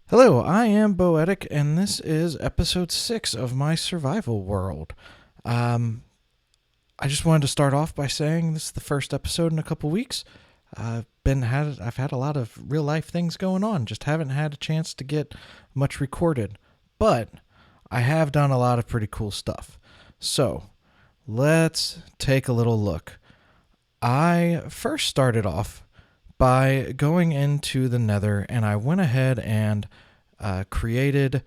Hello, I am Boetic, and this is episode 6 of my survival world. Um, I just wanted to start off by saying this is the first episode in a couple weeks. I've had a lot of real life things going on, just haven't had a chance to get much recorded. But I have done a lot of pretty cool stuff. So let's take a little look. I first started off by going into the nether, and I went ahead and created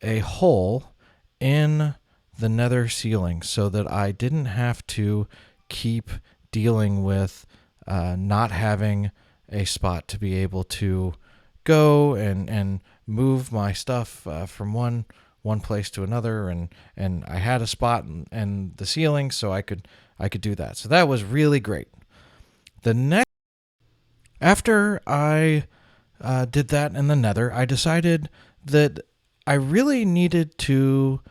a hole in the nether ceiling so that I didn't have to keep dealing with not having a spot to be able to go and move my stuff from one place to another, and I had a spot in the ceiling so I could do that. So that was really great. The next After I did that in the nether, I decided that I really needed to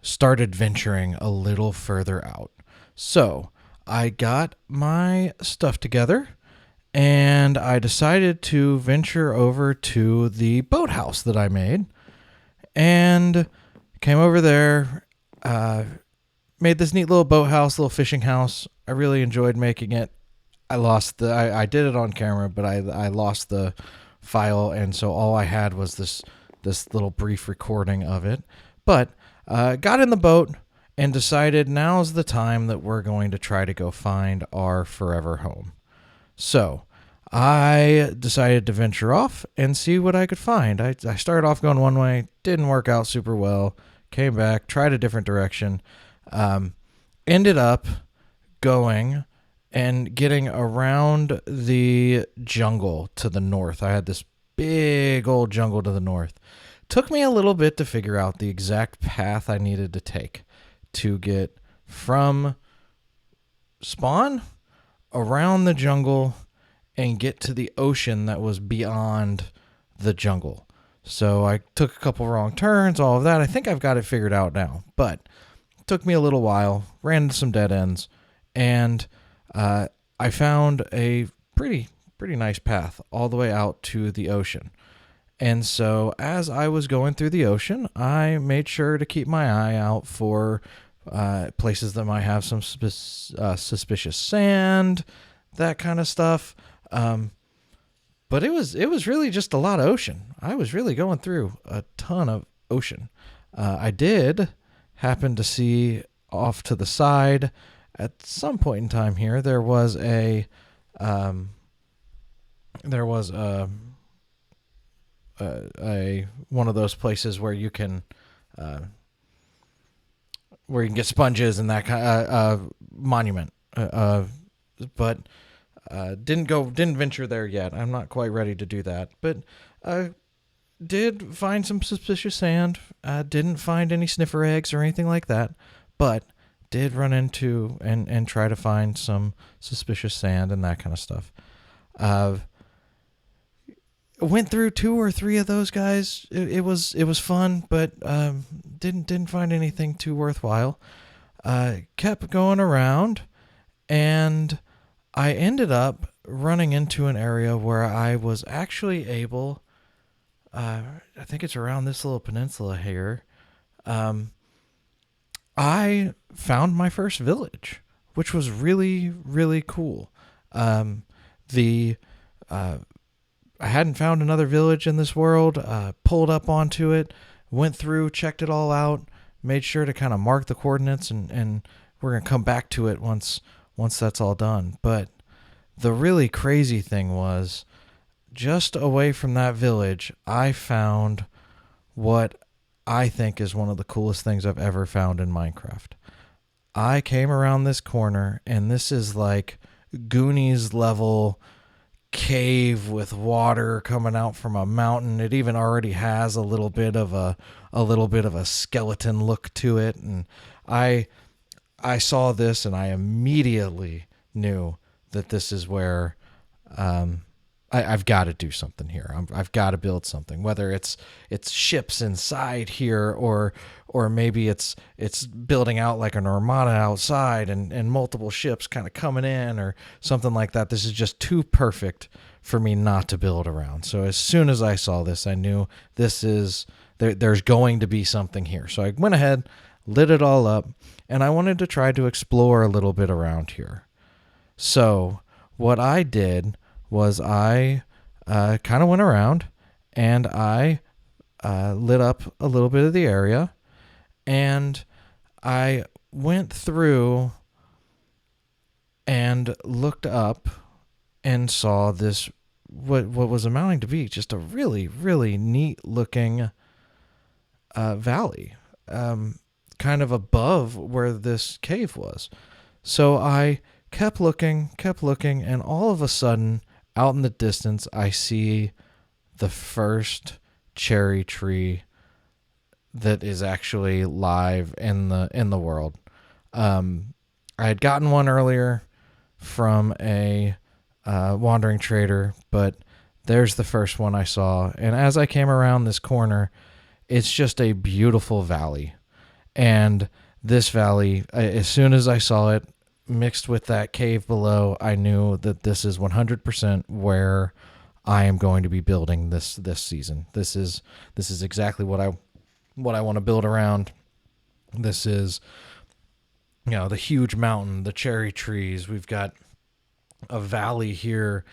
start adventuring a little further out. So I got my stuff together and I decided to venture over to the boathouse that I made and came over there, made this neat little boathouse, little fishing house. I really enjoyed making it. I did it on camera, but I lost the file, and so all I had was this little brief recording of it. But got in the boat and decided now's the time that we're going to try to go find our forever home. So I decided to venture off and see what I could find. I started off going one way, didn't work out super well, came back, tried a different direction, ended up going and getting around the jungle to the north. I had this big old jungle to the north. Took me a little bit to figure out the exact path I needed to take to get from spawn around the jungle and get to the ocean that was beyond the jungle. So I took a couple wrong turns, all of that. I think I've got it figured out now, but it took me a little while, ran into some dead ends, and I found a pretty nice path all the way out to the ocean. And so as I was going through the ocean, I made sure to keep my eye out for places that might have some suspicious sand, that kind of stuff. But it was really just a lot of ocean. I was really going through a ton of ocean. I did happen to see off to the side at some point in time here there was a one of those places uh, where you can get sponges and that kind of monument. But didn't venture there yet. I'm not quite ready to do that. But did find some suspicious sand. Didn't find any sniffer eggs or anything like that. But did run into and try to find some suspicious sand and that kind of stuff. Went through two or three of those guys. It was fun, but didn't find anything too worthwhile. Kept going around, and I ended up running into an area where I was actually able. I think it's around this little peninsula here. I found my first village, which was really cool. The I hadn't found another village in this world. Pulled up onto it, went through, checked it all out, made sure to kind of mark the coordinates, and we're gonna come back to it once that's all done. But the really crazy thing was, just away from that village, I found what I think is one of the coolest things I've ever found in Minecraft. I came around this corner, and this is like Goonies level cave with water coming out from a mountain. It even already has a little bit of a skeleton look to it, and I saw this and I immediately knew that this is where I've got to do something here. I've got to build something, whether it's ships inside here, or maybe it's building out like an armada outside and multiple ships kind of coming in or something like that. This is just too perfect for me not to build around. So as soon as I saw this, I knew there's going to be something here. So I went ahead, lit it all up, and I wanted to try to explore a little bit around here. So what I did was I kind of went around and I lit up a little bit of the area, and I went through and looked up and saw this what was amounting to be just a really, really neat looking valley, kind of above where this cave was. So I kept looking, and all of a sudden, out in the distance, I see the first cherry tree that is actually live in the world. I had gotten one earlier from a wandering trader, but there's the first one I saw. And as I came around this corner, it's just a beautiful valley. And this valley, as soon as I saw it, mixed with that cave below, I knew that this is 100% where I am going to be building this season. This is exactly what I want to build around. This is, the huge mountain, the cherry trees. We've got a valley here.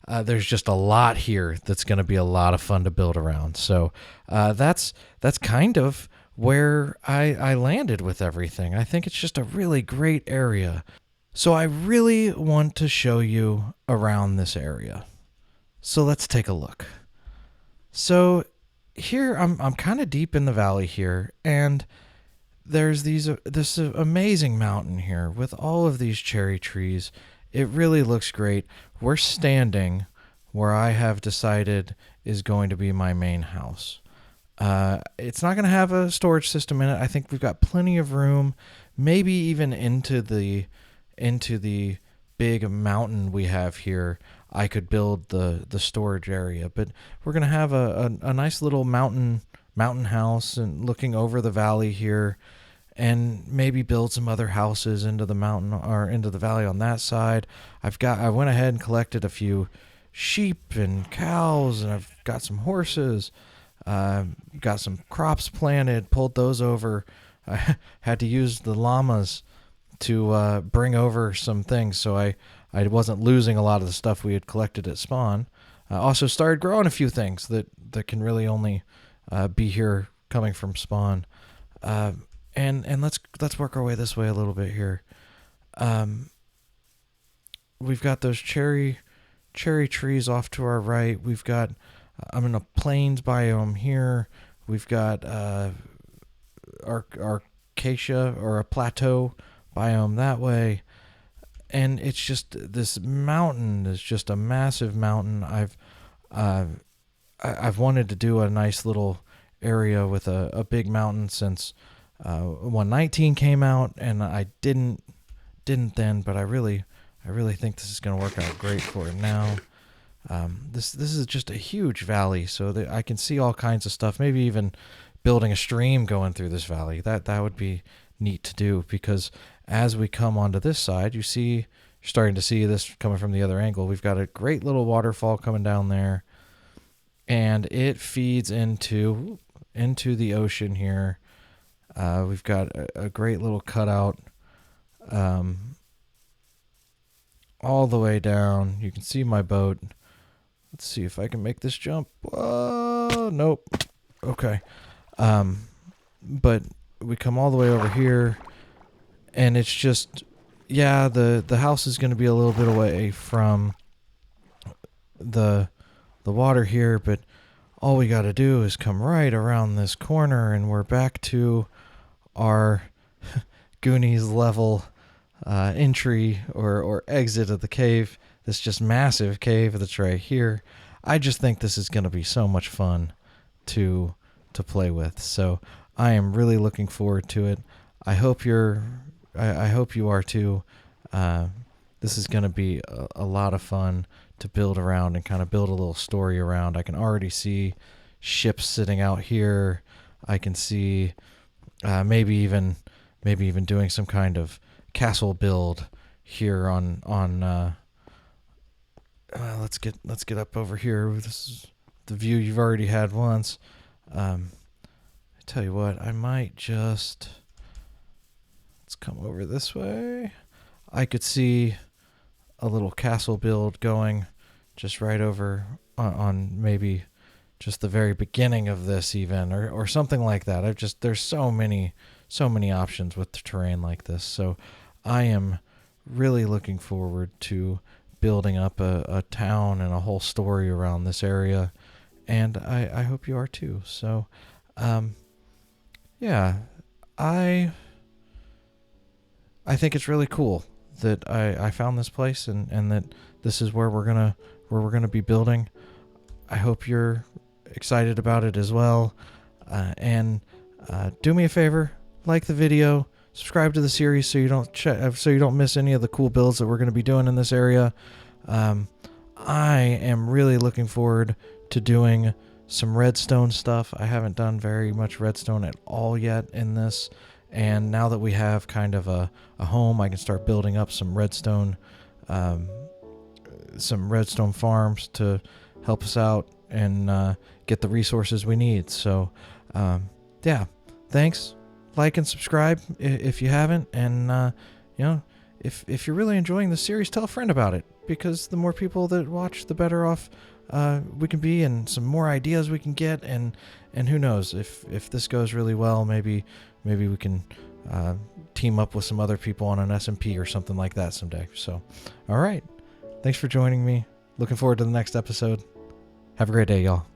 There's just a lot here that's going to be a lot of fun to build around. So that's kind of where I landed with everything. I think it's just a really great area. So I really want to show you around this area. So let's take a look. So here I'm kind of deep in the valley here, and there's this amazing mountain here with all of these cherry trees. It really looks great. We're standing where I have decided is going to be my main house. It's not going to have a storage system in it. I think we've got plenty of room, maybe even into the big mountain we have here. I could build the storage area, but we're going to have a nice little mountain house and looking over the valley here, and maybe build some other houses into the mountain or into the valley on that side. I went ahead and collected a few sheep and cows, and I've got some horses, got some crops planted, pulled those over. I had to use the llamas to bring over some things, so I wasn't losing a lot of the stuff we had collected at spawn. Also started growing a few things that can really only be here coming from spawn. And let's work our way this way a little bit here. We've got those cherry trees off to our right. We've got I'm in a plains biome here. We've got acacia or a plateau biome that way. And it's just this mountain is just a massive mountain. I've wanted to do a nice little area with a big mountain since 119 came out, and I didn't then, but I really think this is going to work out great for it now. This is just a huge valley, so that I can see all kinds of stuff. Maybe even building a stream going through this valley. That would be neat to do, because as we come onto this side, you're starting to see this coming from the other angle. We've got a great little waterfall coming down there, and it feeds into the ocean here. We've got a great little cutout all the way down. You can see my boat. Let's see if I can make this jump. Nope. Okay. But we come all the way over here, and it's just, the house is going to be a little bit away from the water here, but all we got to do is come right around this corner, and we're back to our Goonies level entry or exit of the cave. This just massive cave that's right here. I just think this is going to be so much fun to play with. So I am really looking forward to it. I hope I hope you are too. This is going to be a lot of fun build around and kind of build a little story around. I can already see ships sitting out here. I can see maybe even doing some kind of castle build here on let's get up over here. This is the view you've already had once. I tell you what, I might just, let's come over this way. I could see a little castle build going just right over on maybe just the very beginning of this even, or something like that. There's so many options with the terrain like this. So I am really looking forward to building up a town and a whole story around this area, and I hope you are too. So yeah, I think it's really cool that I found this place and that this is where we're gonna be building. I hope you're excited about it as well, and do me a favor, like the video, subscribe to the series so you don't miss any of the cool builds that we're going to be doing in this area. I am really looking forward to doing some redstone stuff. I haven't done very much redstone at all yet in this, and now that we have kind of a home, I can start building up some redstone farms to help us out and get the resources we need. So yeah, thanks. Like and subscribe if you haven't, and if you're really enjoying the series, tell a friend about it, because the more people that watch, the better off we can be, and some more ideas we can get, and who knows, if this goes really well, maybe we can team up with some other people on an SMP or something like that someday. So all right, thanks for joining me. Looking forward to the next episode. Have a great day, y'all.